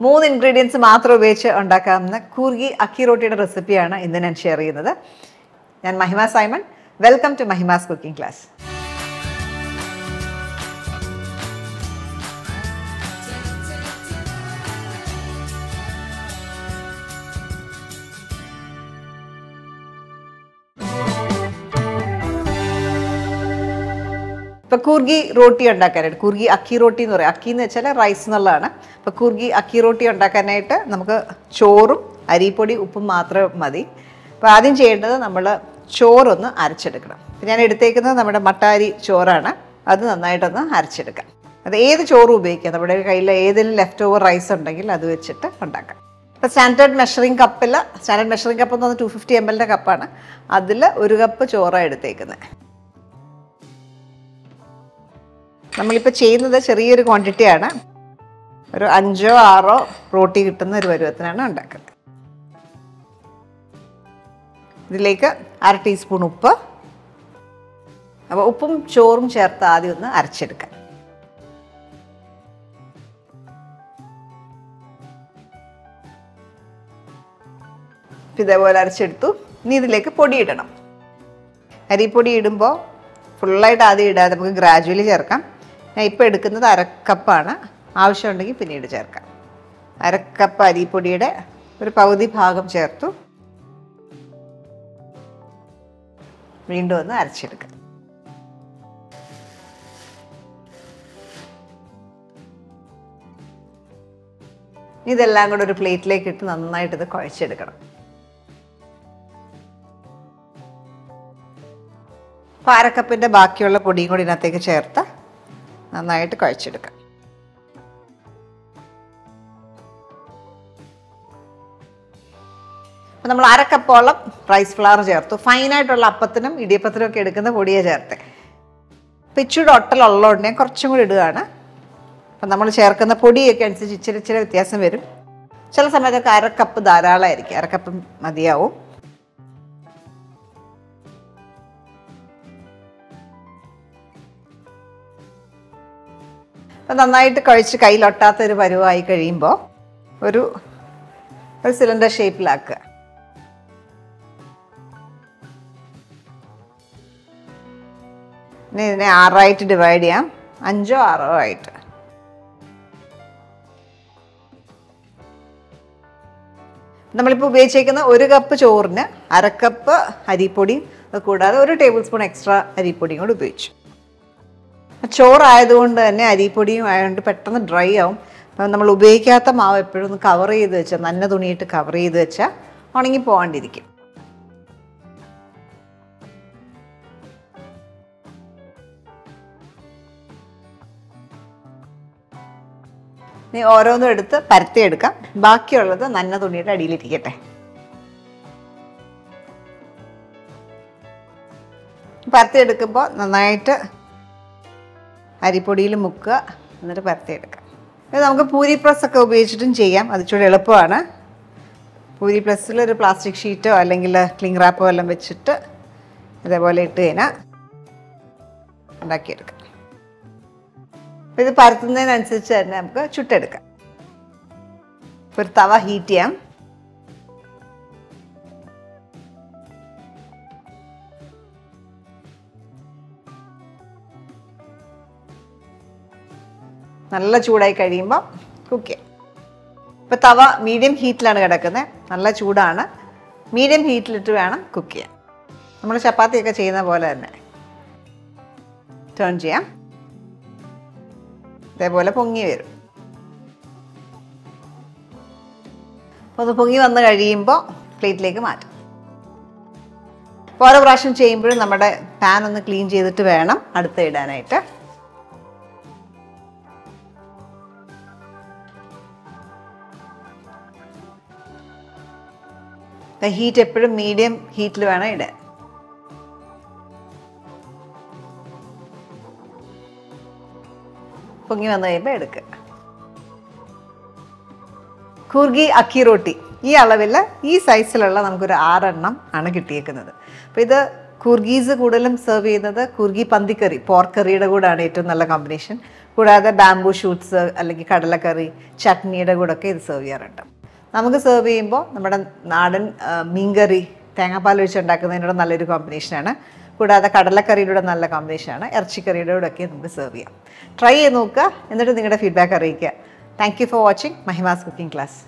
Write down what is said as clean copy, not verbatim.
3 ingredients മാത്രം ഉപയോഗിച്ച് ഉണ്ടാക്കാവുന്ന കൂർഗി അക്കി റോട്ടിയുടെ റെസിപ്പിയാണ് ഇന്ന് ഞാൻ ഷെയർ ചെയ്യുന്നത്. ഞാൻ Mahima Simon. Welcome to Mahima's cooking class. ഇപ്പോൾ കൂർഗി റോട്ടി ഉണ്ടാക്കാനായിട്ട്, കൂർഗി അക്കി റോട്ടി എന്ന് പറയും. അക്കി എന്ന് വെച്ചാൽ റൈസ് എന്നുള്ളതാണ്. ഇപ്പോൾ കൂർഗി അക്കി റോട്ടി ഉണ്ടാക്കാനായിട്ട് നമുക്ക് ചോറും അരിപ്പൊടി ഉപ്പും മാത്രം മതി. അപ്പോൾ ആദ്യം ചെയ്യേണ്ടത് നമ്മൾ ചോറൊന്ന് അരച്ചെടുക്കണം. ഞാൻ എടുത്തേക്കുന്നത് നമ്മുടെ മട്ടാരി ചോറാണ്. അത് നന്നായിട്ടൊന്ന് അരച്ചെടുക്കാം. അത് ഏത് ചോറും ഉപയോഗിക്കാം. നമ്മുടെ കയ്യിൽ ഏതെങ്കിലും ലെഫ്റ്റ് ഓവർ റൈസ് ഉണ്ടെങ്കിൽ അത് വെച്ചിട്ട് ഉണ്ടാക്കാം. ഇപ്പോൾ സ്റ്റാൻഡേർഡ് മെഷറിംഗ് കപ്പ് എന്ന് പറഞ്ഞാൽ 250 ml കപ്പാണ്. അതിൽ 1 കപ്പ് ചോറാണ് എടുത്തേക്കുന്നത്. നമ്മളിപ്പോൾ ചെയ്യുന്നത് ചെറിയൊരു ക്വാണ്ടിറ്റിയാണ്. ഒരു 5 or 6 റോട്ടി കിട്ടുന്ന ഒരു പരുവത്തിനാണ് ഉണ്ടാക്കുന്നത്. ഇതിലേക്ക് 1/2 ടീസ്പൂൺ ഉപ്പ്. അപ്പോൾ ഉപ്പും ചോറും ചേർത്ത് ആദ്യം ഒന്ന് അരച്ചെടുക്കാം. ഇതേപോലെ അരച്ചെടുത്തു. ഇനി ഇതിലേക്ക് പൊടി ഇടണം. അരിപ്പൊടി ഇടുമ്പോൾ ഫുള്ളായിട്ട് ആദ്യം ഇടാതെ നമുക്ക് ഗ്രാജുവലി ചേർക്കാം. ഞാൻ ഇപ്പോൾ എടുക്കുന്നത് 1/2 കപ്പാണ്. ആവശ്യമുണ്ടെങ്കിൽ പിന്നീട് ചേർക്കാം. 1/2 കപ്പ് അരിപ്പൊടിയുടെ ഒരു പകുതി ഭാഗം ചേർത്തു. വീണ്ടും ഒന്ന് അരച്ചെടുക്കാം. ഇതെല്ലാം കൂടെ ഒരു പ്ലേറ്റിലേക്ക് ഇട്ട് നന്നായിട്ട് ഇത് കുഴച്ചെടുക്കണം. അപ്പോൾ 1/2 കപ്പിൻ്റെ ബാക്കിയുള്ള പൊടിയും കൂടി ഇതിനകത്തേക്ക് ചേർത്ത് നന്നായിട്ട് കുഴച്ചെടുക്കാം. അപ്പോൾ നമ്മൾ 1/2 കപ്പോളം റൈസ് ഫ്ലവർ ചേർത്തു. ഫൈനായിട്ടുള്ള അപ്പത്തിനും ഇടിയപ്പത്തിനും ഒക്കെ എടുക്കുന്ന പൊടിയെ ചേർത്ത്. അപ്പോൾ ഇച്ചിരി ഒട്ടലുള്ളതുകൊണ്ട് ഞാൻ കുറച്ചും കൂടി ഇടുകയാണ്. അപ്പം നമ്മൾ ചേർക്കുന്ന പൊടിയൊക്കെ അനുസരിച്ച് ഇച്ചിരി വ്യത്യാസം വരും. ചില സമയത്തൊക്കെ 1/2 കപ്പ് ധാരാളമായിരിക്കും. 1/2 കപ്പ് മതിയാവും. അപ്പം നന്നായിട്ട് കുഴച്ച് കയ്യിലൊട്ടാത്തൊരു പരുവായി കഴിയുമ്പോൾ ഒരു സിലിണ്ടർ ഷേപ്പിലാക്കുക. ഇനി ഇതിനെ 6 ഡിവൈഡ് ചെയ്യാം. 5 or 6 ആയിട്ട്. നമ്മളിപ്പോൾ ഉപയോഗിച്ചേക്കുന്ന 1 കപ്പ് ചോറിന് 1/2 കപ്പ് അരിപ്പൊടിയും കൂടാതെ 1 ടേബിൾ സ്പൂൺ എക്സ്ട്രാ അരിപ്പൊടിയും കൂടി ഉപയോഗിച്ചു. ചോറായതുകൊണ്ട് തന്നെ അരിപ്പൊടിയും ആയതുകൊണ്ട് പെട്ടെന്ന് ഡ്രൈ ആവും. അപ്പം നമ്മൾ ഉപയോഗിക്കാത്ത മാവ് എപ്പോഴും ഒന്ന് കവർ ചെയ്ത് വെച്ചാൽ, നന്ന തുണിയിട്ട് കവർ ചെയ്ത് വെച്ചാൽ ഉണങ്ങി പോകാണ്ടിരിക്കും. ഇനി ഓരോന്നും എടുത്ത് പരത്തിയെടുക്കാം. ബാക്കിയുള്ളത് നന്ന തുണിയുടെ അടിയിലിരിക്കട്ടെ. പരത്തിയെടുക്കുമ്പോൾ നന്നായിട്ട് അരിപ്പൊടിയിൽ മുക്കുക, എന്നിട്ട് പരത്തിയെടുക്കാം. ഇത് നമുക്ക് പൂരി പ്രസ്സൊക്കെ ഉപയോഗിച്ചിട്ടും ചെയ്യാം. അത് ഇച്ചിരി എളുപ്പമാണ്. പൂരി പ്രസ്സിൽ ഒരു പ്ലാസ്റ്റിക് ഷീറ്റോ അല്ലെങ്കിൽ ക്ലിംഗ് റാപ്പോ എല്ലാം വെച്ചിട്ട് ഇതേപോലെ ഇട്ട് കഴിഞ്ഞാൽ ഉണ്ടാക്കിയെടുക്കാം. അപ്പോൾ ഇത് പരത്തുന്നതിനനുസരിച്ച് തന്നെ നമുക്ക് ചുട്ടെടുക്കാം. ഒരു തവ ഹീറ്റ് ചെയ്യാം. നല്ല ചൂടായി കഴിയുമ്പോൾ കുക്ക് ചെയ്യാം. ഇപ്പോൾ തവ മീഡിയം ഹീറ്റിലാണ് കിടക്കുന്നത്. നല്ല ചൂടാണ്. മീഡിയം ഹീറ്റിലിട്ട് വേണം കുക്ക് ചെയ്യാൻ. നമ്മൾ ചപ്പാത്തിയൊക്കെ ചെയ്യുന്ന പോലെ തന്നെ ടേൺ ചെയ്യാം. ഇതേപോലെ പൊങ്ങി വരും. അപ്പോൾ അത് പൊങ്ങി വന്ന് കഴിയുമ്പോൾ പ്ലേറ്റിലേക്ക് മാറ്റാം. ഓരോ പ്രാവശ്യം ചെയ്യുമ്പോഴും നമ്മുടെ പാൻ ഒന്ന് ക്ലീൻ ചെയ്തിട്ട് വേണം അടുത്ത ഇടാനായിട്ട്. ഹീറ്റ് എപ്പോഴും മീഡിയം ഹീറ്റിൽ വേണം ഇടാൻ. പൊങ്ങി വന്നു കഴിയുമ്പോൾ എടുക്കുക. കൂർഗി അക്കി റോട്ടി ഈ അളവിൽ ഈ സൈസിലുള്ള നമുക്കൊരു 6 എണ്ണം ആണ് കിട്ടിയേക്കുന്നത്. അപ്പോൾ ഇത് കൂർഗീസ് കൂടുതലും സെർവ് ചെയ്യുന്നത് കൂർഗി പന്തിക്കറി, പോർക്ക് കറിയുടെ കൂടെയാണ് ഏറ്റവും നല്ല കോമ്പിനേഷൻ. കൂടാതെ ബാംബൂ ഷൂട്ട്സ് അല്ലെങ്കിൽ കടലക്കറി ചട്നിയുടെ കൂടെയൊക്കെ ഇത് സെർവ് ചെയ്യാറുണ്ട്. നമുക്ക് സെർവ് ചെയ്യുമ്പോൾ നമ്മുടെ നാടൻ മീൻകറി തേങ്ങാപ്പാൽ ഒഴിച്ച് ഉണ്ടാക്കുന്നതിനോട് നല്ലൊരു കോമ്പിനേഷനാണ്. കൂടാതെ കടലക്കറിയുടെ നല്ല കോമ്പിനേഷനാണ്. ഇറച്ചിക്കറിയുടെ കൂടെയൊക്കെ നമുക്ക് സെർവ് ചെയ്യാം. ട്രൈ ചെയ്ത് നോക്കുക, എന്നിട്ട് നിങ്ങളുടെ ഫീഡ്ബാക്ക് അറിയിക്കുക. Thank you for watching Mahima's cooking class.